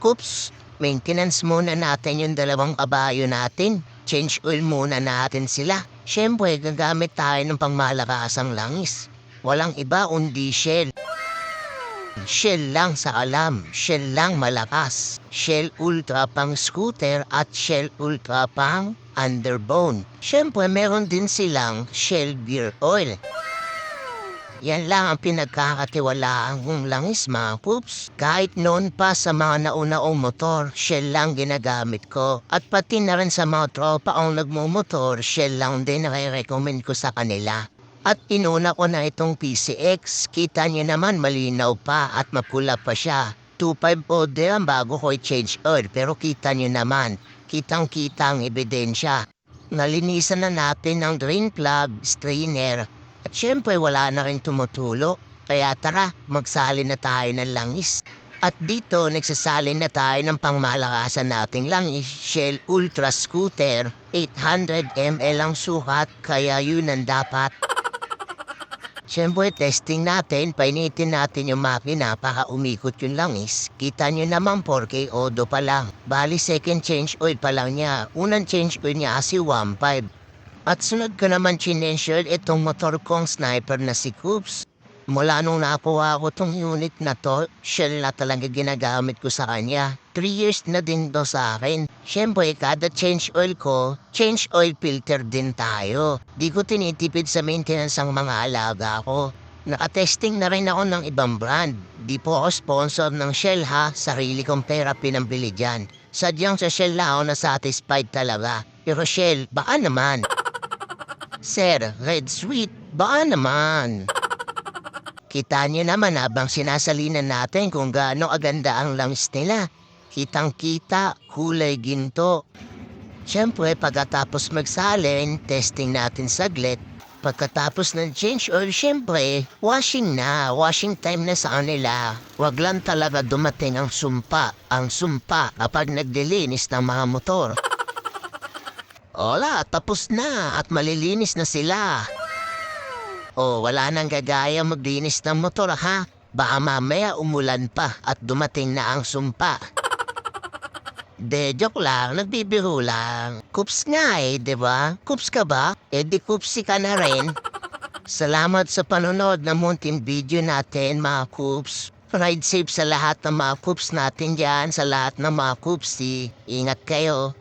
Coops, maintenance muna natin yung dalawang kabayo natin. Change oil muna natin sila. Siyempre, gagamit tayo ng pangmalakasang langis. Walang iba kundi Shell. Shell lang sa alam, Shell lang malakas. Shell Ultra pang scooter at Shell Ultra pang underbone. Siyempre, meron din silang Shell Beer Oil. Yan lang ang pinagkakatiwalaan kong langis, mga poops. Kahit noon pa sa mga nauna-ong motor, Shell lang ginagamit ko. At pati na rin sa mga tropa ang nagmumotor, Shell lang din nare-recommend ko sa kanila. At inuna ko na itong PCX. Kita niyo naman malinaw pa at mapula pa siya. 2.5 order ang bago ko i-change oil. Pero kita niyo naman, kitang-kita ang ebidensya. Nalinisan na natin ang drain plug, strainer. At syempre wala na rin tumutulo. Kaya tara, magsali na tayo ng langis. At dito, nagsasali na tayo ng pangmalakasan nating langis. Shell Ultra Scooter. 800 ml ang sukat, kaya yun ang dapat. Siyempre, testing natin, painitin natin yung makina para umikot yung langis. Kita nyo naman 4K odo pa lang. Bali, second change oil pa lang niya. Unang change oil niya kasi 1.5. At sunod ko naman chinensure itong motor kong sniper na si Coops. Mula nung nakuha ko tong unit na to, Shell na talaga ginagamit ko sa kanya. 3 years na din to sa akin. Siyempre, kada change oil ko, change oil filter din tayo. Di ko tinitipid sa maintenance ang mga alaga ko. Nakatesting na rin ako ng ibang brand. Di po ako sponsor ng Shell ha, sarili kong pera pinambili dyan. Sadyang sa Shell na ako na-satisfied talaga. Pero Shell, baka naman. Sir, Red Sweet, baka naman. Kita niyo naman habang sinasalinan natin kung gaano aganda ang langis nila. Kitang-kita, kulay ginto. Siyempre, pagkatapos magsalin, testing natin saglit. Pagkatapos ng change oil, siyempre, washing na. Washing time na sa kanila. Wag lang talaga dumating ang sumpa. Ang sumpa kapag naglilinis ng mga motor. Ola, tapos na at malilinis na sila. Oh, wala nang gagaya maglinis ng motor ha. Baka mamaya umulan pa at dumating na ang sumpa. Joke lang, nagbibiro lang. Coops nga diba? Coops ka ba? Di Coopsy ka na rin. Salamat sa panonood ng munting video natin, mga Coops. Ride safe sa lahat ng mga Coops natin dyan, sa lahat ng mga Coopsy. Ingat kayo.